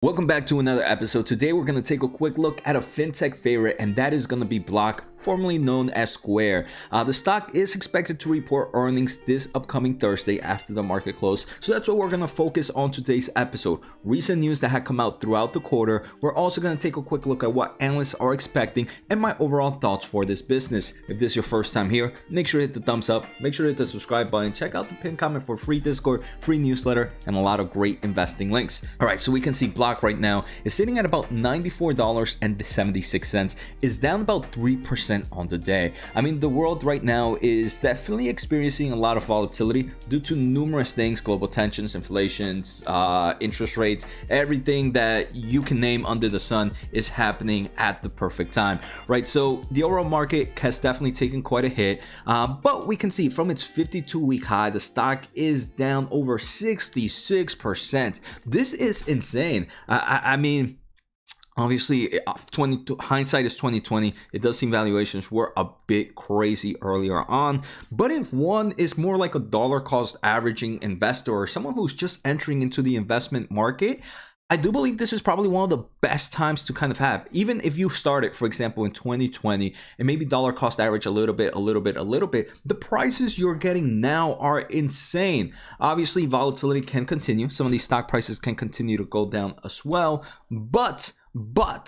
Welcome back to another episode. Today we're going to take a quick look at a fintech favorite, and that is going to be Block, formerly known as Square. The stock is expected to report earnings this upcoming Thursday after the market close, so that's what we're going to focus on today's episode. Recent news that had come out throughout the quarter. We're also going to take a quick look at what analysts are expecting and my overall thoughts for this business. If this is your first time here, make sure to hit the thumbs up, make sure to hit the subscribe button, check out the pinned comment for free Discord, free newsletter, and a lot of great investing links. Alright, so we can see Block right now is sitting at about $94.76, is down about 3% on the day. I mean, the world right now is definitely experiencing a lot of volatility due to numerous things: global tensions, inflations, interest rates, everything that you can name under the sun is happening at the perfect time, right? So the overall market has definitely taken quite a hit, but we can see from its 52-week high, the stock is down over 66%. This is insane. I mean, obviously, hindsight is 2020. It does seem valuations were a bit crazy earlier on, but if one is more like a dollar cost averaging investor or someone who's just entering into the investment market, I do believe this is probably one of the best times to kind of have. Even if you started, for example, in 2020 and maybe dollar cost average a little bit, the prices you're getting now are insane. Obviously, volatility can continue. Some of these stock prices can continue to go down as well. But, I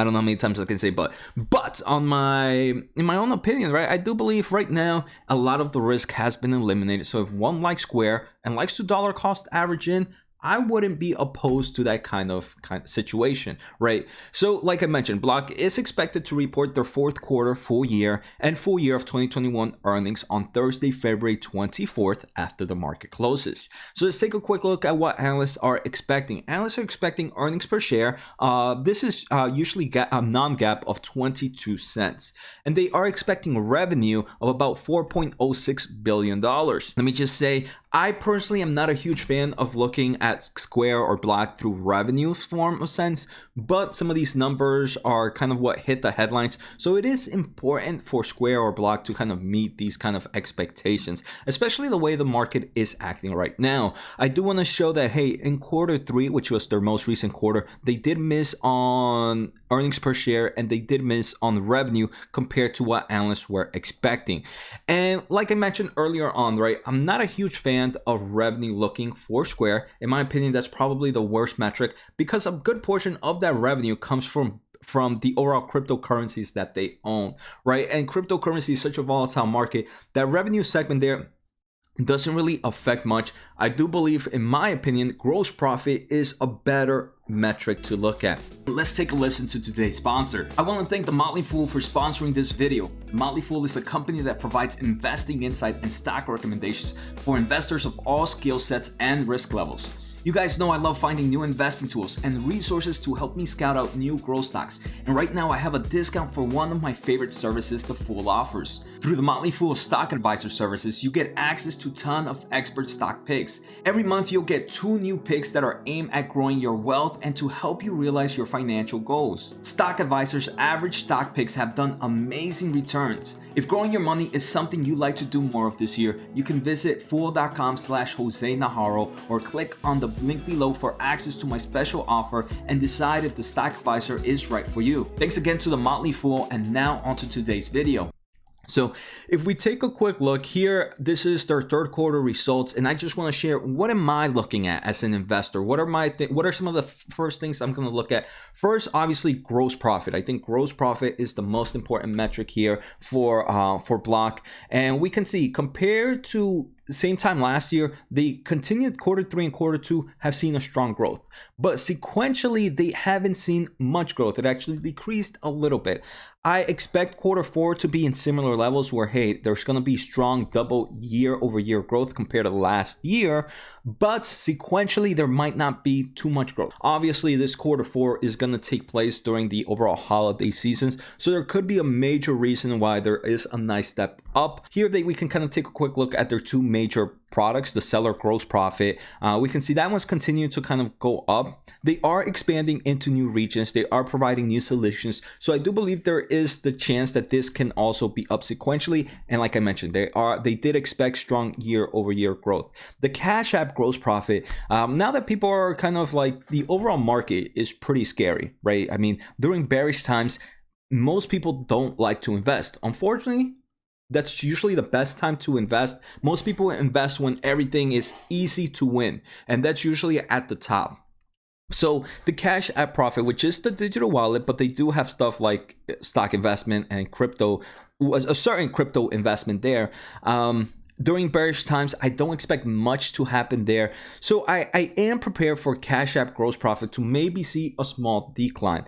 don't know how many times I can say but in my own opinion, right, I do believe right now a lot of the risk has been eliminated. So if one likes Square and likes to dollar cost average in, I wouldn't be opposed to that kind of situation, right? So like I mentioned, Block is expected to report their fourth quarter, full year of 2021 earnings on Thursday, February 24th after the market closes. So let's take a quick look at what analysts are expecting. Analysts are expecting earnings per share. This is usually a non-GAAP of 22 cents. And they are expecting revenue of about $4.06 billion. Let me just say, I personally am not a huge fan of looking at Square or Block through revenue form of sense, but some of these numbers are kind of what hit the headlines. So it is important for Square or Block to kind of meet these kind of expectations, especially the way the market is acting right now. I do want to show that, hey, in quarter three, which was their most recent quarter, they did miss on earnings per share and they did miss on revenue compared to what analysts were expecting. And like I mentioned earlier on, right, I'm not a huge fan of revenue looking for Square. In my opinion, that's probably the worst metric because a good portion of that revenue comes from the overall cryptocurrencies that they own, right? And cryptocurrency is such a volatile market that revenue segment there doesn't really affect much. I do believe, in my opinion, gross profit is a better metric to look at. Let's take a listen to today's sponsor. I want to thank The Motley Fool for sponsoring this video. The Motley Fool is a company that provides investing insight and stock recommendations for investors of all skill sets and risk levels. You guys know I love finding new investing tools and resources to help me scout out new growth stocks. And right now I have a discount for one of my favorite services The Fool offers. Through the Motley Fool Stock Advisor services, you get access to a ton of expert stock picks. Every month you'll get 2 new picks that are aimed at growing your wealth and to help you realize your financial goals. Stock Advisor's average stock picks have done amazing returns. If growing your money is something you'd like to do more of this year, you can visit fool.com/Jose Najarro or click on the link below for access to my special offer and decide if the stock advisor is right for you. Thanks again to the Motley Fool, and now onto today's video. So if we take a quick look here, this is their third quarter results, and I just want to share what am I looking at as an investor. What are some of the first things I'm going to look at? First, obviously, gross profit. I think gross profit is the most important metric here for Block, and we can see compared to same time last year, the continued quarter 3 and quarter 2 have seen a strong growth, but sequentially they haven't seen much growth. It actually decreased a little bit. I expect quarter 4 to be in similar levels where, hey, there's going to be strong double year-over-year growth compared to last year, but sequentially there might not be too much growth. Obviously, this quarter 4 is going to take place during the overall holiday seasons, so there could be a major reason why there is a nice step up. Here we can kind of take a quick look at their 2 major products, the seller gross profit, we can see that one's continuing to kind of go up. They are expanding into new regions. They are providing new solutions. So I do believe there is the chance that this can also be up sequentially. And like I mentioned, they did expect strong year-over-year growth. The Cash App gross profit, now that people are kind of like, the overall market is pretty scary, right? I mean, during bearish times, most people don't like to invest. Unfortunately, that's usually the best time to invest. Most people invest when everything is easy to win, and that's usually at the top. So the Cash App Profit, which is the digital wallet, but they do have stuff like stock investment and crypto, a certain crypto investment there. During bearish times, I don't expect much to happen there. So I am prepared for Cash App gross profit to maybe see a small decline.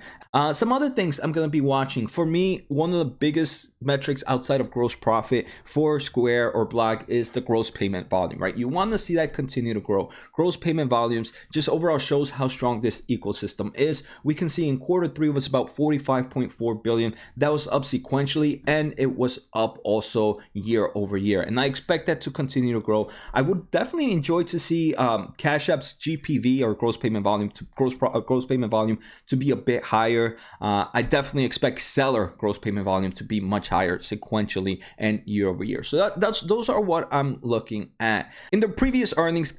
Some other things I'm going to be watching. For me, one of the biggest metrics outside of gross profit for Square or Block is the gross payment volume, right? You want to see that continue to grow. Gross payment volumes just overall shows how strong this ecosystem is. We can see in Q3 was about 45.4 billion. That was up sequentially, and it was up also year over year. And I expect that to continue to grow. I would definitely enjoy to see Cash App's GPV or gross payment volume to be a bit higher. I definitely expect seller gross payment volume to be much higher sequentially and year over year. So those are what I'm looking at. In the previous earnings,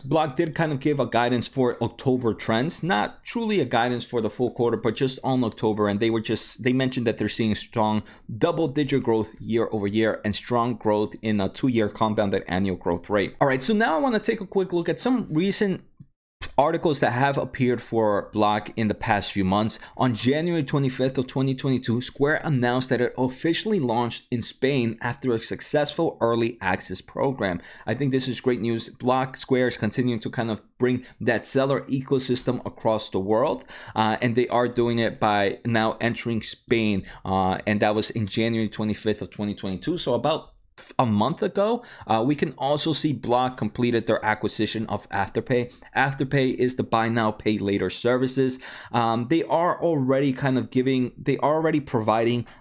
Block did kind of give a guidance for October trends, not truly a guidance for the full quarter, but just on October. And they mentioned that they're seeing strong double-digit growth year over year and strong growth in a 2-year compounded annual growth rate. All right, so now I want to take a quick look at some recent articles that have appeared for Block in the past few months. On January 25th of 2022, Square announced that it officially launched in Spain after a successful early access program. I think this is great news. Square is continuing to kind of bring that seller ecosystem across the world, and they are doing it by now entering Spain, and that was in January 25th of 2022. So about a month ago. We can also see Block completed their acquisition of Afterpay. Afterpay is the buy now, pay later services. They are already providing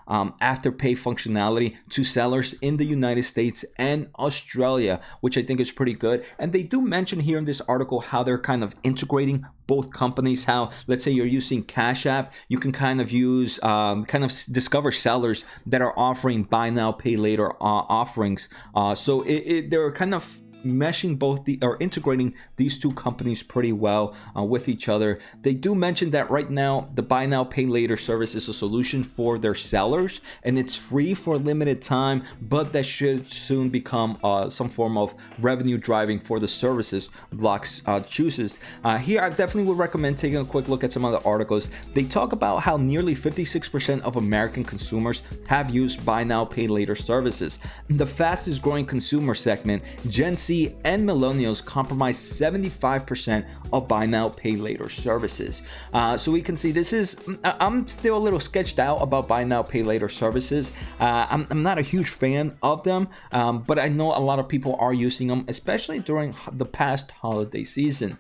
Afterpay functionality to sellers in the United States and Australia, which I think is pretty good. And they do mention here in this article how they're kind of integrating both companies. How, let's say you're using Cash App, you can kind of use discover sellers that are offering buy now, pay later offerings. So they're kind of meshing integrating these two companies pretty well with each other. They do mention that right now the buy now pay later service is a solution for their sellers, and it's free for a limited time, but that should soon become some form of revenue driving for the services Block chooses. Here I definitely would recommend taking a quick look at some other articles. They talk about how nearly 56% of American consumers have used buy now pay later services. The fastest growing consumer segment, Gen Z and millennials, comprise 75% of buy now pay later services. So we can see I'm still a little sketched out about buy now pay later services. I'm not a huge fan of them, but I know a lot of people are using them, especially during the past holiday season.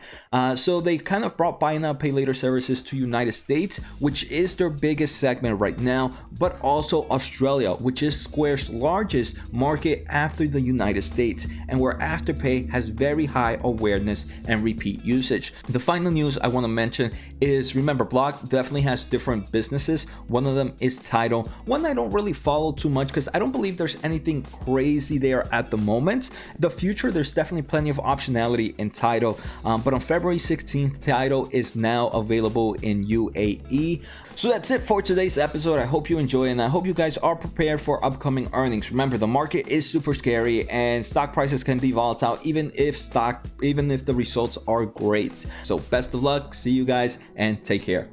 So they kind of brought buy now pay later services to United States, which is their biggest segment right now, but also Australia, which is Square's largest market after the United States, and where Afterpay has very high awareness and repeat usage. The final news I want to mention is, remember, Block definitely has different businesses. One of them is Tidal. One I don't really follow too much because I don't believe there's anything crazy there at the moment. The future, there's definitely plenty of optionality in Tidal, but on February 16th, Tidal is now available in UAE. So that's it for today's episode. I hope you enjoy, and I hope you guys are prepared for upcoming earnings. Remember, the market is super scary and stock prices can be volatile even if the results are great. So best of luck, see you guys, and take care.